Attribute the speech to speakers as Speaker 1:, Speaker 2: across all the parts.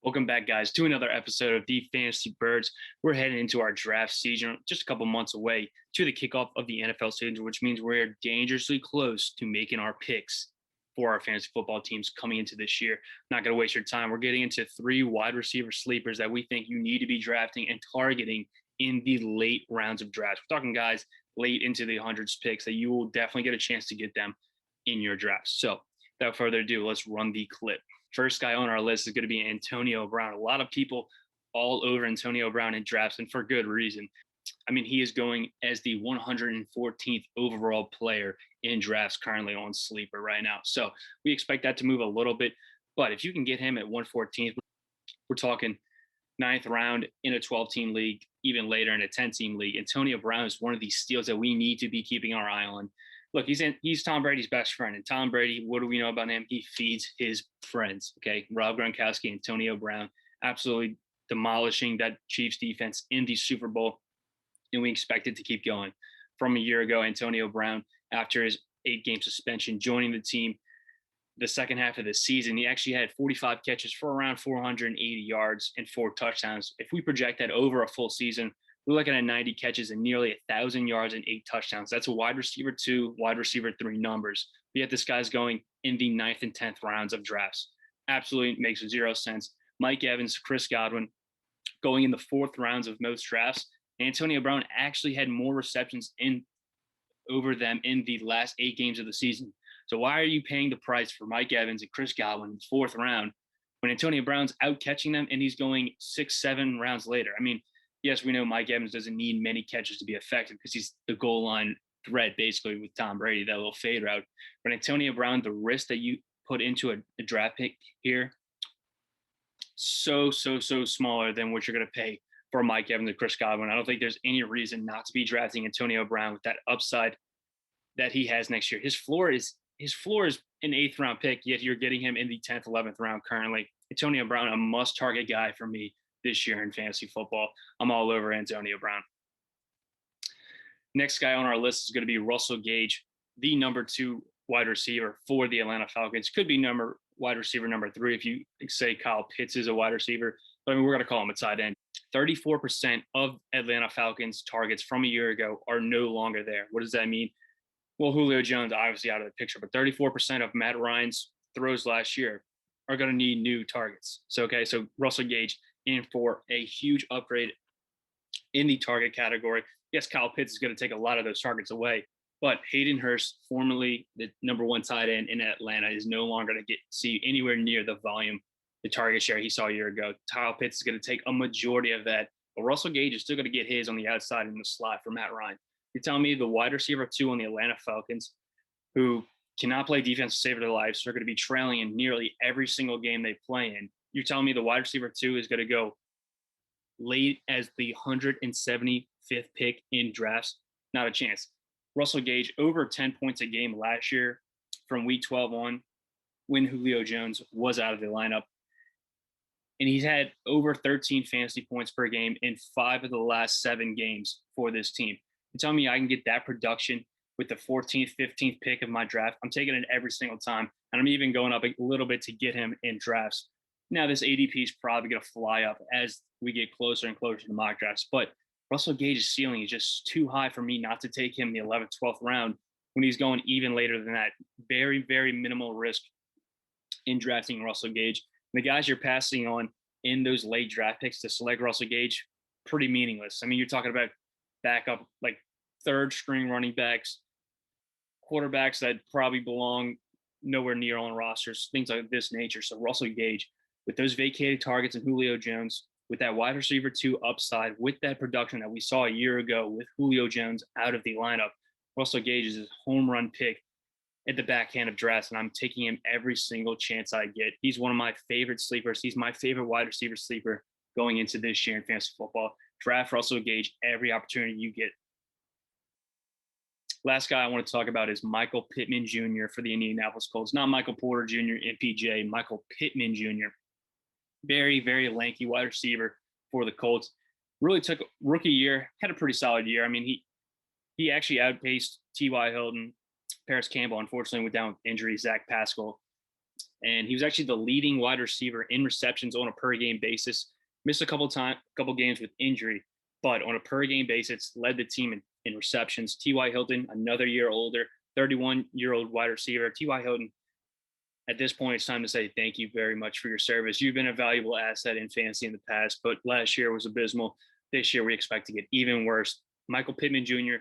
Speaker 1: Welcome back, guys, to another episode of the Fantasy Birds. We're heading into our draft season, just a couple months away to the kickoff of the NFL season, which means we're dangerously close to making our picks for our fantasy football teams coming into this year. Not going to waste your time. We're getting into 3 wide receiver sleepers that we think you need to be drafting and targeting in the late rounds of drafts. We're talking guys late into the hundreds picks that you will definitely get a chance to get them in your drafts. So without further ado, let's run the clip. First guy on our list is going to be Antonio Brown. A lot of people all over Antonio Brown in drafts, and for good reason. I mean, he is going as the 114th overall player in drafts currently on Sleeper right now. So we expect that to move a little bit. But if you can get him at 114th, we're talking 9th round in a 12-team league, even later in a 10-team league. Antonio Brown is one of these steals that we need to be keeping our eye on. Look, he's Tom Brady's best friend. And Tom Brady, what do we know about him? He feeds his friends, okay? Rob Gronkowski, Antonio Brown, absolutely demolishing that Chiefs defense in the Super Bowl. And we expect it to keep going. From a year ago, Antonio Brown, after his 8-game suspension, joining the team the second half of the season, he actually had 45 catches for around 480 yards and 4 touchdowns. If we project that over a full season, we're looking at 90 catches and nearly 1,000 yards and 8 touchdowns. That's a wide receiver 2, wide receiver 3 numbers. But yet this guy's going in the 9th and 10th rounds of drafts. Absolutely makes 0 sense. Mike Evans, Chris Godwin going in the 4th rounds of most drafts. Antonio Brown actually had more receptions over them in the last 8 games of the season. So why are you paying the price for Mike Evans and Chris Godwin in the 4th round when Antonio Brown's out catching them and he's going 6, 7 rounds later? I mean, yes, we know Mike Evans doesn't need many catches to be effective because he's the goal line threat basically with Tom Brady, that little fade route. But Antonio Brown, the risk that you put into a draft pick here, so smaller than what you're going to pay for Mike Evans and Chris Godwin. I don't think there's any reason not to be drafting Antonio Brown with that upside that he has next year. His floor is an 8th round pick, yet you're getting him in the 10th, 11th round currently. Antonio Brown, a must target guy for me this year in fantasy football. I'm all over Antonio Brown. Next guy on our list is going to be Russell Gage, the number 2 wide receiver for the Atlanta Falcons. Could be wide receiver number 3 if you say Kyle Pitts is a wide receiver, but I mean, we're going to call him a tight end. 34% of Atlanta Falcons targets from a year ago are no longer there. What does that mean? Well, Julio Jones obviously out of the picture, but 34% of Matt Ryan's throws last year are going to need new targets. So Russell Gage in for a huge upgrade in the target category. Yes, Kyle Pitts is going to take a lot of those targets away, but Hayden Hurst, formerly the number 1 tight end in Atlanta, is no longer going to see anywhere near the volume, the target share he saw a year ago. Kyle Pitts is going to take a majority of that, but Russell Gage is still going to get his on the outside in the slot for Matt Ryan. You're telling me the wide receiver 2 on the Atlanta Falcons, who cannot play defense to save their lives, so they're going to be trailing in nearly every single game they play in. You're telling me the wide receiver 2 is going to go late as the 175th pick in drafts? Not a chance. Russell Gage, over 10 points a game last year from week 12 on when Julio Jones was out of the lineup. And he's had over 13 fantasy points per game in 5 of the last 7 games for this team. You tell me I can get that production with the 14th, 15th pick of my draft. I'm taking it every single time. And I'm even going up a little bit to get him in drafts. Now, this ADP is probably going to fly up as we get closer and closer to mock drafts. But Russell Gage's ceiling is just too high for me not to take him in the 11th, 12th round when he's going even later than that. Very, very minimal risk in drafting Russell Gage. The guys you're passing on in those late draft picks to select Russell Gage, pretty meaningless. I mean, you're talking about backup, like 3rd string running backs, quarterbacks that probably belong nowhere near on rosters, things like this nature. So Russell Gage, with those vacated targets and Julio Jones, with that wide receiver 2 upside, with that production that we saw a year ago with Julio Jones out of the lineup, Russell Gage is his home run pick at the backhand of drafts, and I'm taking him every single chance I get. He's one of my favorite sleepers. He's my favorite wide receiver sleeper going into this year in fantasy football. Draft Russell Gage every opportunity you get. Last guy I want to talk about is Michael Pittman Jr. for the Indianapolis Colts. Not Michael Porter Jr., MPJ, Michael Pittman Jr. Very, very lanky wide receiver for the Colts. Really took rookie year, had a pretty solid year. I mean, he actually outpaced T.Y. Hilton, Paris Campbell, unfortunately, went down with injury, Zach Pascal. And he was actually the leading wide receiver in receptions on a per game basis. Missed a couple games with injury, but on a per game basis, led the team in receptions. T.Y. Hilton, another year older, 31-year-old wide receiver. T.Y. Hilton, at this point, it's time to say thank you very much for your service. You've been a valuable asset in fantasy in the past, but last year was abysmal. This year, we expect to get even worse. Michael Pittman Jr.,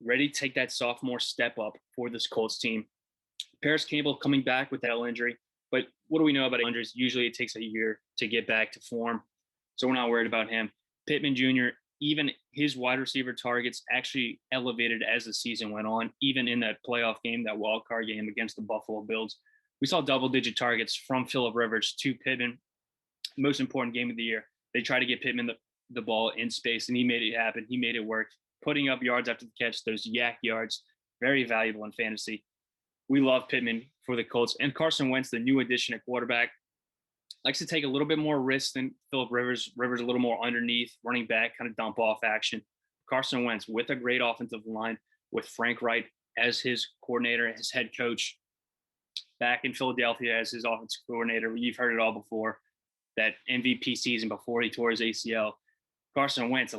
Speaker 1: ready to take that sophomore step up for this Colts team. Paris Campbell coming back with that injury, but what do we know about injuries? Usually it takes a year to get back to form, so we're not worried about him. Pittman Jr., even his wide receiver targets actually elevated as the season went on. Even in that playoff game, that wild card game against the Buffalo Bills, we saw double-digit targets from Phillip Rivers to Pittman. Most important game of the year. They tried to get Pittman the ball in space, and he made it happen. He made it work, putting up yards after the catch, those yak yards, very valuable in fantasy. We love Pittman for the Colts. And Carson Wentz, the new addition at quarterback, likes to take a little bit more risk than Phillip Rivers. Rivers a little more underneath, running back, kind of dump off action. Carson Wentz with a great offensive line, with Frank Reich as his coordinator, his head coach, back in Philadelphia as his offensive coordinator. You've heard it all before. That MVP season before he tore his ACL. Carson Wentz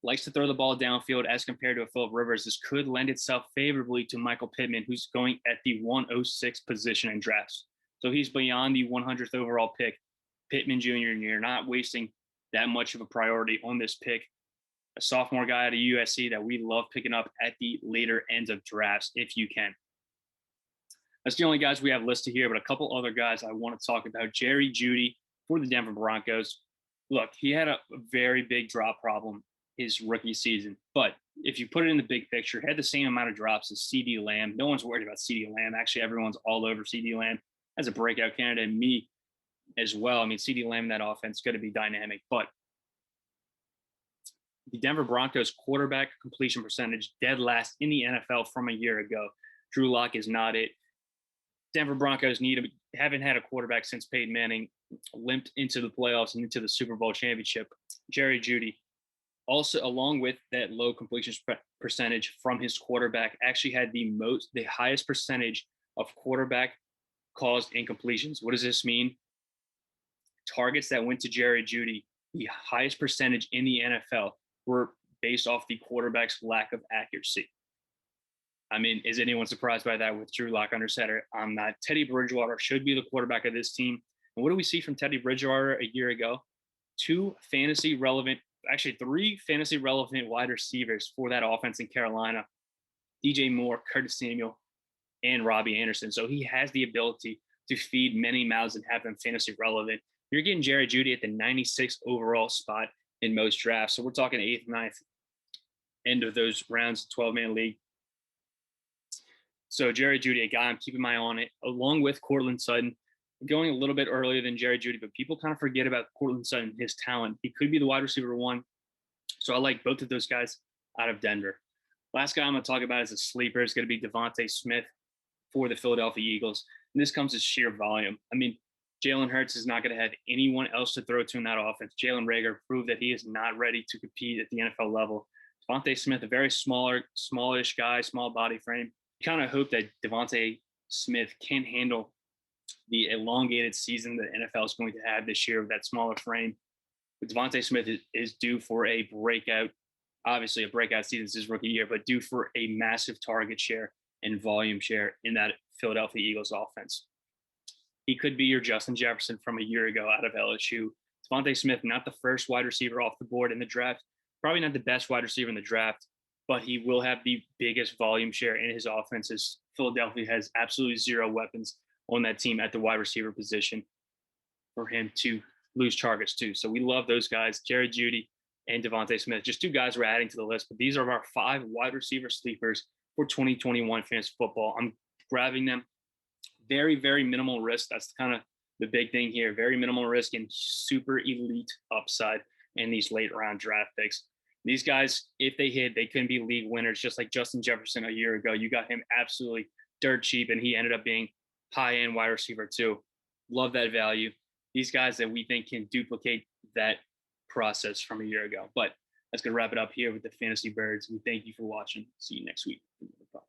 Speaker 1: likes to throw the ball downfield as compared to a Phillip Rivers. This could lend itself favorably to Michael Pittman, who's going at the 106 position in drafts. So he's beyond the 100th overall pick. Pittman Jr., you're not wasting that much of a priority on this pick. A sophomore guy out of USC that we love picking up at the later ends of drafts if you can. That's the only guys we have listed here, but a couple other guys I want to talk about. Jerry Jeudy for the Denver Broncos. Look, he had a very big drop problem his rookie season, but if you put it in the big picture, had the same amount of drops as CeeDee Lamb. No one's worried about CeeDee Lamb. Actually, everyone's all over CeeDee Lamb as a breakout candidate, and me as well. I mean, CeeDee Lamb in that offense is going to be dynamic, but the Denver Broncos quarterback completion percentage dead last in the NFL from a year ago. Drew Lock is not it. Denver Broncos haven't had a quarterback since Peyton Manning limped into the playoffs and into the Super Bowl championship. Jerry Jeudy, also along with that low completion percentage from his quarterback, actually had the highest percentage of quarterback caused incompletions. What does this mean? Targets that went to Jerry Jeudy, the highest percentage in the NFL, were based off the quarterback's lack of accuracy. I mean, is anyone surprised by that with Drew Lock under center? I'm not. Teddy Bridgewater should be the quarterback of this team. And what do we see from Teddy Bridgewater a year ago? Three fantasy relevant wide receivers for that offense in Carolina. DJ Moore, Curtis Samuel, and Robbie Anderson. So he has the ability to feed many mouths and have them fantasy relevant. You're getting Jerry Jeudy at the 96th overall spot in most drafts. So we're talking 8th, 9th, end of those rounds, 12-man league. So Jerry Jeudy, a guy I'm keeping my eye on it, along with Courtland Sutton, going a little bit earlier than Jerry Jeudy, but people kind of forget about Courtland Sutton, his talent. He could be the wide receiver one. So I like both of those guys out of Denver. Last guy I'm going to talk about as a sleeper is going to be Devonta Smith for the Philadelphia Eagles. And this comes as sheer volume. I mean, Jalen Hurts is not going to have anyone else to throw to in that offense. Jalen Reagor proved that he is not ready to compete at the NFL level. Devonta Smith, a very smallish guy, small body frame. You kind of hope that Devonta Smith can handle the elongated season the NFL is going to have this year with that smaller frame. But Devonta Smith is due for a breakout, obviously a breakout season. This is his rookie year, but due for a massive target share and volume share in that Philadelphia Eagles offense. He could be your Justin Jefferson from a year ago out of LSU. Devonta Smith, not the first wide receiver off the board in the draft, probably not the best wide receiver in the draft, but he will have the biggest volume share in his offenses. Philadelphia has absolutely zero weapons on that team at the wide receiver position for him to lose targets to. So we love those guys, Jerry Jeudy and Devonta Smith. Just two guys we're adding to the list, but these are our 5 wide receiver sleepers for 2021 fantasy football. I'm grabbing them. Very, very minimal risk. That's kind of the big thing here. Very minimal risk and super elite upside in these late round draft picks. These guys, if they hit, they couldn't be league winners, just like Justin Jefferson a year ago. You got him absolutely dirt cheap, and he ended up being high-end wide receiver too. Love that value. These guys that we think can duplicate that process from a year ago. But that's going to wrap it up here with the Fantasy Birds. We thank you for watching. See you next week.